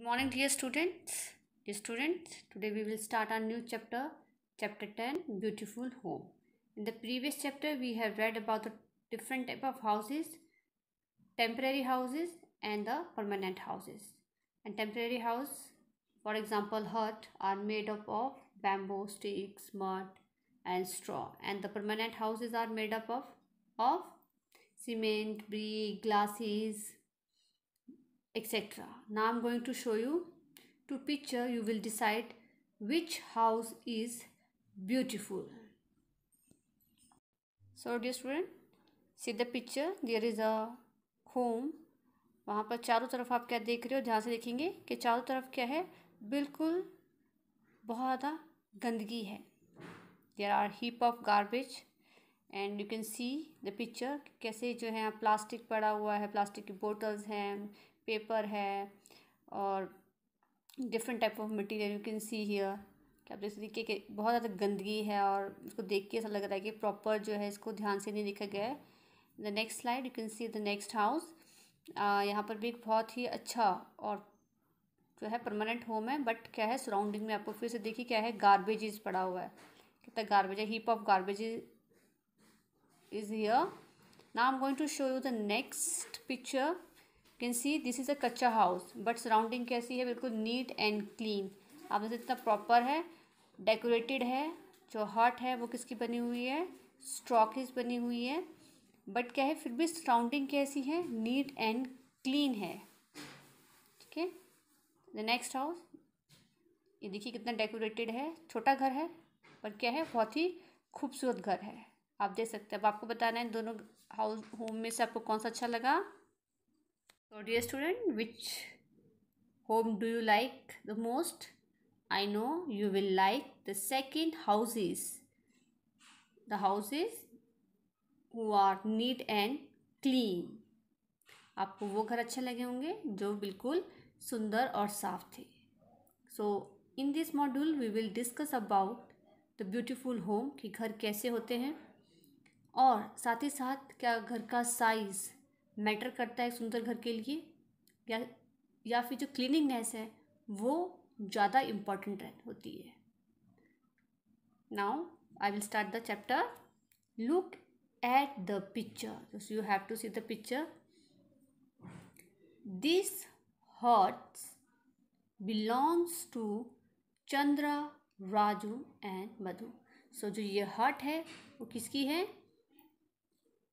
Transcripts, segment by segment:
Morning, dear students. Today we will start our new chapter, chapter 10, Beautiful Home. In the previous chapter, we have read about the different type of houses, temporary houses and the permanent houses. And temporary house, for example, hut, are made up of bamboo, sticks, mud and straw. And the permanent houses are made up of cement, brick, glasses, etc. Now I'm going to show you two picture. You will decide which house is beautiful. So dear student, see the picture. There is a home. वहाँ पर चारों तरफ आप क्या देख रहे हो, ध्यान से देखेंगे कि चारों तरफ क्या है, बिल्कुल बहुत ज़्यादा गंदगी है. There are heap of garbage and you can see the picture. कैसे जो है प्लास्टिक पड़ा हुआ है, प्लास्टिक की बोतल्स हैं, पेपर है और different type of material you can see here. क्या आप देख सकते हैं कि बहुत ज़्यादा गंदगी है और इसको देख के ऐसा लग रहा है कि प्रॉपर जो है इसको ध्यान से नहीं देखा गया है. The next slide you can see the next house. यहाँ पर भी एक बहुत ही अच्छा और जो है परमानेंट होम है, बट क्या है सराउंडिंग में आपको फिर से देखिए क्या है, गार्बेजेस पड़ा हुआ है. कितना गार्बेज है, heap of garbage is here. Now I'm going to show you the next picture. You can see this is a कच्चा हाउस, बट सराउंडिंग कैसी है, बिल्कुल नीट एंड क्लीन. आप जैसे इतना प्रॉपर है, डेकोरेटेड है. जो हट है वो किसकी बनी हुई है, स्ट्रॉकीज बनी हुई है, बट क्या है फिर भी सराउंडिंग कैसी है, नीट एंड क्लीन है. ठीक है. द नेक्स्ट हाउस, ये देखिए कितना डेकोरेटेड है. छोटा घर है पर क्या है बहुत ही खूबसूरत घर है. आप देख सकते हैं. अब आपको बताना है दोनों हाउस होम में से आपको कौन सा अच्छा लगा. So dear student, which home do you like the most? I know you will like the second houses. The houses who are neat and clean. आपको वो घर अच्छे लगे होंगे जो बिल्कुल सुंदर और साफ थे. So in this module we will discuss about the beautiful home कि घर कैसे होते हैं और साथ ही साथ क्या घर का साइज़ मैटर करता है सुंदर घर के लिए या फिर जो क्लीनिंगनेस है वो ज़्यादा इम्पॉर्टेंट होती है. Now I will start the chapter. Look at the picture. So you have to see the picture. This hut belongs to Chandra, Raju and Madhu. So जो ये हट है वो किसकी है,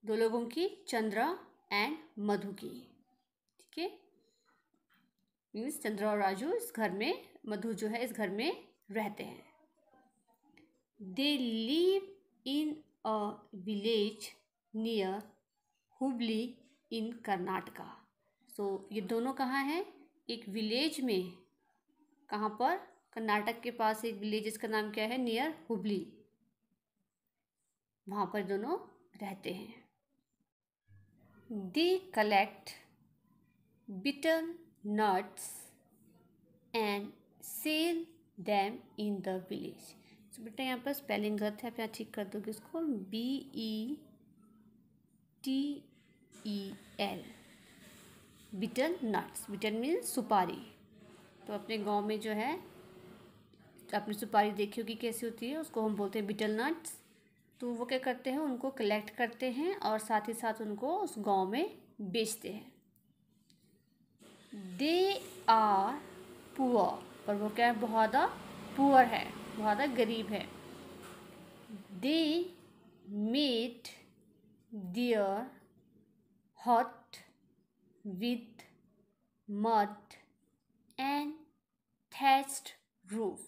दो लोगों की, चंद्रा एंड मधु की. ठीक है. मीन्स चंद्रा और राजू इस घर में, मधु जो है इस घर में रहते हैं. They live in a village near Hubli in Karnataka. So ये दोनों कहाँ हैं, एक विलेज में. कहाँ पर, कर्नाटक के पास एक विलेज जिसका नाम क्या है, नियर हुबली. वहाँ पर दोनों रहते हैं. They collect betel nuts and sell them in the village. So बेटा यहाँ पर स्पेलिंग गलत है, आप यहाँ ठीक कर दोगे इसको. BETEL, betel nuts. betel means सुपारी. तो अपने गांव में जो है आपने सुपारी देखी होगी कैसी होती है, उसको हम बोलते हैं betel nuts. तो वो क्या करते हैं, उनको कलेक्ट करते हैं और साथ ही साथ उनको उस गांव में बेचते हैं. दे आर पुअर, पर वो क्या है, बहुत ज़्यादा पुअर है, बहुत ज़्यादा गरीब है. दे मेड देयर हट with mud and thatched roof.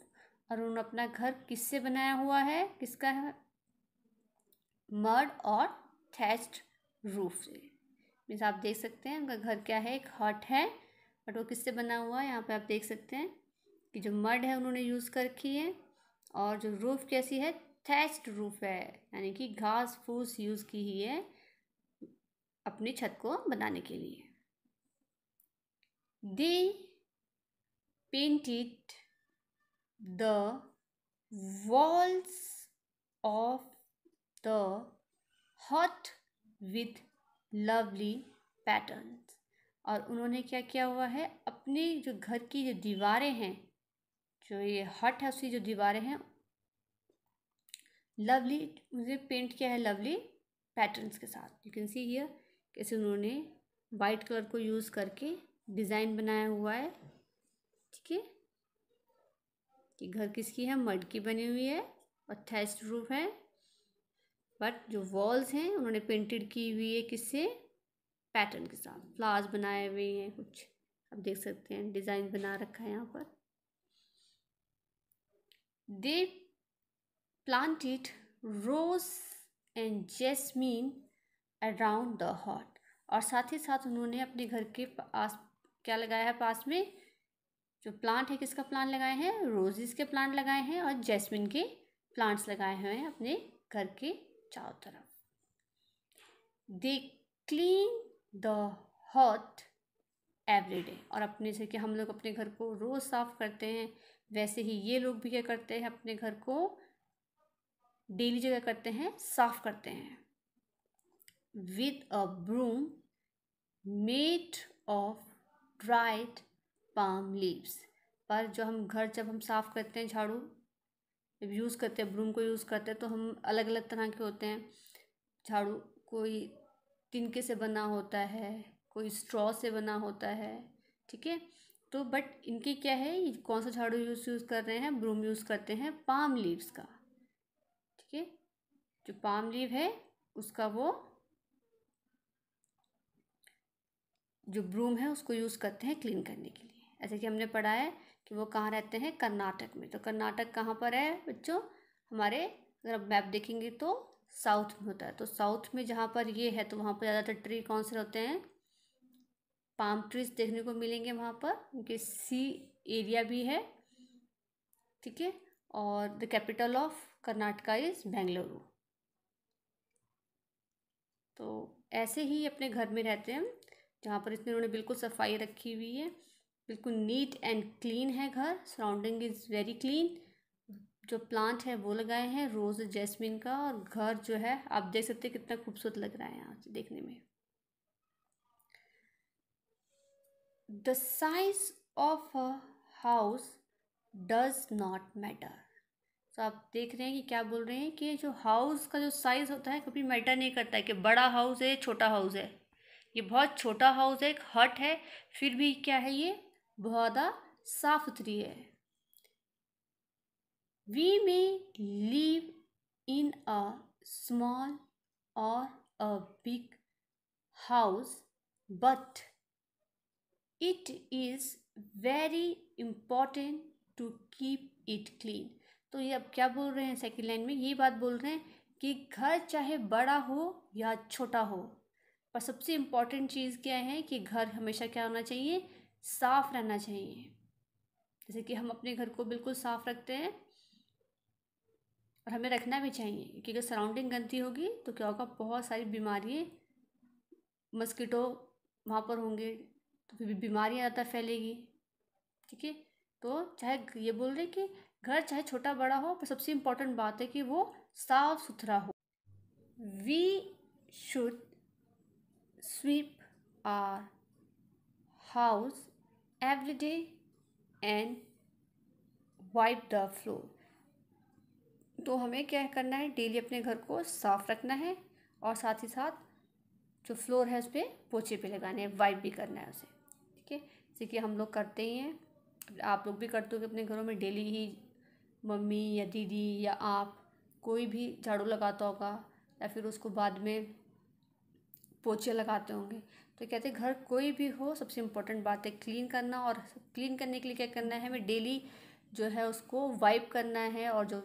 और उन्होंने अपना घर किससे बनाया हुआ है, किसका है, मड और थैच्ड रूफ से. मीन्स आप देख सकते हैं उनका घर क्या है, एक हट है, बट वो किससे बना हुआ है. यहाँ पे आप देख सकते हैं कि जो मड है उन्होंने यूज़ कर रखी है और जो रूफ कैसी है, थैच्ड रूफ है, यानी कि घास फूस यूज़ की ही है अपनी छत को बनाने के लिए. They painted the walls of the hut with lovely patterns. और उन्होंने क्या किया हुआ है, अपने जो घर की जो दीवारें हैं, जो ये हट है उसकी जो दीवारें हैं, लवली मुझे पेंट किया है लवली पैटर्न्स के साथ। यू कैन सी हियर कैसे उन्होंने वाइट कलर को यूज़ करके डिज़ाइन बनाया हुआ है। ठीक है, कि घर किसकी है, मड की बनी हुई है और थैच्ड रूफ है, बट जो वॉल्स हैं उन्होंने पेंटेड की हुई है किससे, पैटर्न के साथ। फ्लावर्स बनाए हुए हैं कुछ, आप देख सकते हैं डिज़ाइन बना रखा है यहाँ पर। दे planted rose and jasmine around the hut, और साथ ही साथ उन्होंने अपने घर के पास क्या लगाया है, पास में जो प्लांट है, किसका प्लांट लगाए हैं, रोजेस के प्लांट लगाए हैं और जैस्मिन के प्लांट्स लगाए हुए हैं अपने घर के चारों तरफ। दे क्लीन द हट एवरी डे, और अपने से कि हम लोग अपने घर को रोज़ साफ करते हैं, वैसे ही ये लोग भी क्या करते हैं, अपने घर को डेली जो क्या करते हैं, साफ करते हैं। With a broom made of dried palm leaves, पर जो हम घर जब हम साफ करते हैं, झाड़ू जब यूज़ करते हैं, ब्रूम को यूज़ करते हैं, तो हम अलग अलग तरह के होते हैं झाड़ू। कोई तिनके से बना होता है, कोई स्ट्रॉ से बना होता है। ठीक है, तो बट इनकी क्या है, कौन सा झाड़ू यूज़ कर रहे हैं, ब्रूम यूज़ करते हैं पाम लीव्स का। ठीक है, जो पाम लीव है उसका वो जो ब्रूम है उसको यूज़ करते हैं क्लीन करने के लिए। ऐसे कि हमने पढ़ा है कि वो कहाँ रहते हैं, कर्नाटक में। तो कर्नाटक कहाँ पर है बच्चों, हमारे अगर आप मैप देखेंगे तो साउथ में होता है। तो साउथ में जहाँ पर ये है, तो वहाँ पर ज़्यादातर ट्री कौन से होते हैं, पाम ट्रीज देखने को मिलेंगे वहाँ पर, उनके सी एरिया भी है। ठीक है, और the capital of Karnataka is Bengaluru. तो ऐसे ही अपने घर में रहते हैं, जहाँ पर इसमें उन्होंने बिल्कुल सफाई रखी हुई है, बिल्कुल नीट एंड क्लीन है घर, सराउंडिंग इज़ वेरी क्लीन। जो प्लांट है वो लगाए हैं रोज़ जैस्मिन का, और घर जो है आप देख सकते हैं कितना खूबसूरत लग रहा है यहाँ से देखने में। The size of a house does not matter. तो आप देख रहे हैं कि क्या बोल रहे हैं कि जो हाउस का जो साइज़ होता है कभी मैटर नहीं करता है कि बड़ा हाउस है छोटा हाउस है। ये बहुत छोटा हाउस है, एक हट है, फिर भी क्या है, ये बहुत साफ सुथरी है। वी में लिव इन अ स्मॉल और a big house, but it is very important to keep it clean. तो ये अब क्या बोल रहे हैं, सेकेंड लाइन में यही बात बोल रहे हैं कि घर चाहे बड़ा हो या छोटा हो, पर सबसे इम्पॉर्टेंट चीज़ क्या है कि घर हमेशा क्या होना चाहिए, साफ रहना चाहिए। जैसे कि हम अपने घर को बिल्कुल साफ रखते हैं, और हमें रखना भी चाहिए, क्योंकि अगर सराउंडिंग गंदी होगी तो क्या होगा, बहुत सारी बीमारियाँ, मस्कीटो वहाँ पर होंगे, तो फिर बीमारियाँ ज़्यादा फैलेगी। ठीक है, तो चाहे ये बोल रहे कि घर चाहे छोटा बड़ा हो, पर सबसे इम्पोर्टेंट बात है कि वो साफ सुथरा हो। We should sweep our house every day and wipe the floor. तो हमें क्या करना है, डेली अपने घर को साफ रखना है, और साथ ही साथ जो फ्लोर है उस पर पोछे पे लगाने हैं, वाइप भी करना है उसे। ठीक है, जैसे कि हम लोग करते ही हैं, आप लोग भी करते हो अपने घरों में डेली ही, मम्मी या दीदी या आप कोई भी झाड़ू लगाता होगा, या फिर उसको बाद में पोछे लगाते होंगे। तो कहते हैं घर कोई भी हो, सबसे इम्पोर्टेंट बात है क्लीन करना, और क्लीन करने के लिए क्या करना है, हमें डेली जो है उसको वाइप करना है, और जो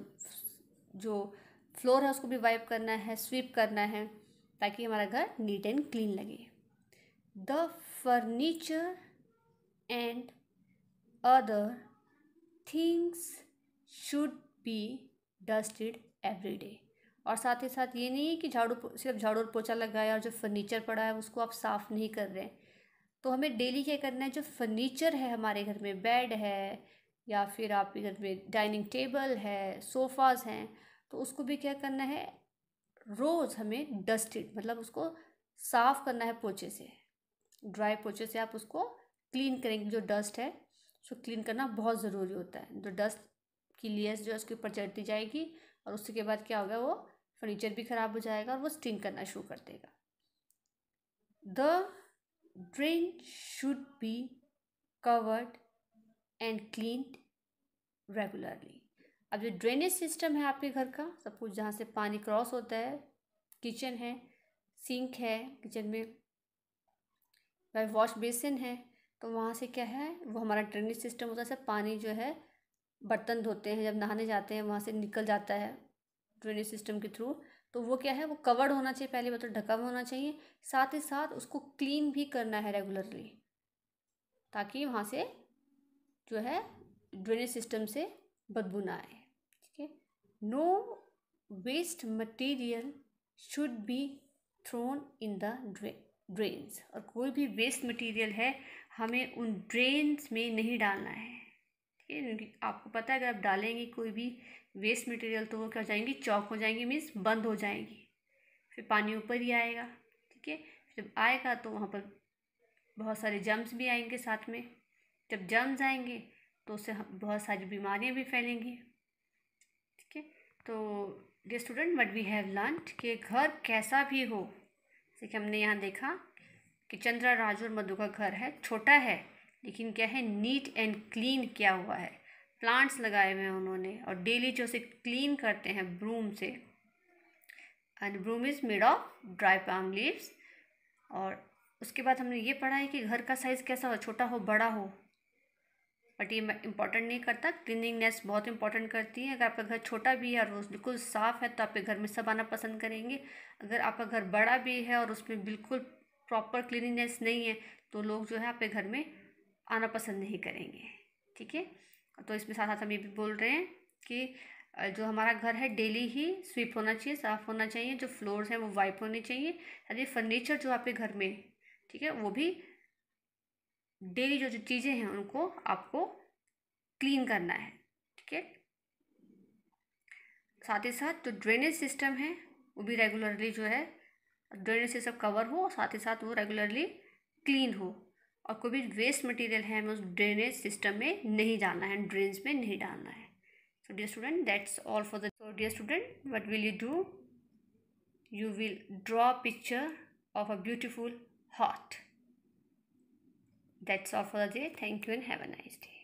जो फ्लोर है उसको भी वाइप करना है, स्वीप करना है, ताकि हमारा घर नीट एंड क्लीन लगे। The furniture and other things should be dusted every day. और साथ ही साथ ये नहीं है कि सिर्फ झाड़ू और पोछा लगाया और जो फर्नीचर पड़ा है उसको आप साफ़ नहीं कर रहे हैं। तो हमें डेली क्या करना है, जो फर्नीचर है हमारे घर में, बेड है या फिर आपके घर में डाइनिंग टेबल है, सोफ़ाज़ हैं, तो उसको भी क्या करना है, रोज़ हमें डस्टेड मतलब उसको साफ़ करना है पोछे से। ड्राई पोछे से आप उसको क्लीन करेंगे। जो डस्ट है उसको क्लीन करना बहुत ज़रूरी होता है। जो डस्ट की लेयर्स जो है उसके ऊपर चढ़ती जाएगी और उसके बाद क्या होगा, वो फर्नीचर भी ख़राब हो जाएगा और वो स्टिंक करना शुरू कर देगा। The drain should be covered and cleaned regularly. अब जो ड्रेनेज सिस्टम है आपके घर का, सपोज जहाँ से पानी क्रॉस होता है, किचन है, सिंक है, किचन में वॉश बेसिन है, तो वहाँ से क्या है, वो हमारा ड्रेनेज सिस्टम होता है। सब पानी जो है बर्तन धोते हैं, जब नहाने जाते हैं, वहाँ से निकल जाता है ड्रेनेज सिस्टम के थ्रू। तो वो क्या है, वो कवर्ड होना चाहिए, पहले मतलब ढका हुआ होना चाहिए। साथ ही साथ उसको क्लीन भी करना है रेगुलरली, ताकि वहाँ से जो है ड्रेनेज सिस्टम से बदबू ना आए। ठीक है। No waste material should be thrown in the drains. और कोई भी वेस्ट मटेरियल है हमें उन ड्रेन्स में नहीं डालना है। ठीक है, क्योंकि आपको पता है अगर आप डालेंगे कोई भी वेस्ट मटेरियल तो वो क्या हो जाएंगी, चौक हो जाएंगी, मीन्स बंद हो जाएंगी, फिर पानी ऊपर ही आएगा। ठीक है, जब आएगा तो वहाँ पर बहुत सारे जर्म्स भी आएंगे साथ में। जब जर्म्स आएंगे तो उससे बहुत सारी बीमारियाँ भी फैलेंगी। ठीक है, तो dear student, what we have learned कि घर कैसा भी हो, जैसे कि हमने यहाँ देखा कि चंद्रा, राजू और मधु का घर है, छोटा है लेकिन क्या है, नीट एंड क्लीन किया हुआ है। प्लांट्स लगाए हुए हैं उन्होंने और डेली जो उसे क्लीन करते हैं ब्रूम से, and broom is made of dry palm leaves. और उसके बाद हमने ये पढ़ा है कि घर का साइज़ कैसा हो, छोटा हो बड़ा हो, बट ये इम्पॉर्टेंट नहीं करता। क्लीनिंगनेस बहुत इंपॉर्टेंट करती है। अगर आपका घर छोटा भी है और वो बिल्कुल साफ़ है तो आपके घर में सब आना पसंद करेंगे। अगर आपका घर बड़ा भी है और उसमें बिल्कुल प्रॉपर क्लीनिंगनेस नहीं है तो लोग जो है आपके घर में आना पसंद नहीं करेंगे। ठीक है, तो इसमें साथ साथ हम ये भी बोल रहे हैं कि जो हमारा घर है डेली ही स्वीप होना चाहिए, साफ़ होना चाहिए। जो फ्लोर्स हैं वो वाइप होने चाहिए, ताकि फर्नीचर जो आपके घर में, ठीक है, वो भी डेली जो जो चीज़ें हैं उनको आपको क्लीन करना है। ठीक है, साथ ही साथ जो ड्रेनेज सिस्टम है वो भी रेगुलरली जो है ड्रेनेज सिस्टम कवर हो, साथ ही साथ वो रेगुलरली क्लीन हो। और कोई भी वेस्ट मटेरियल है हमें उस ड्रेनेज सिस्टम में नहीं डालना है, ड्रेन्स में नहीं डालना है। So dear student, that's all for the. So dear student, what will you do? You will draw a picture of a beautiful heart. That's all for the day. Thank you and have a nice day.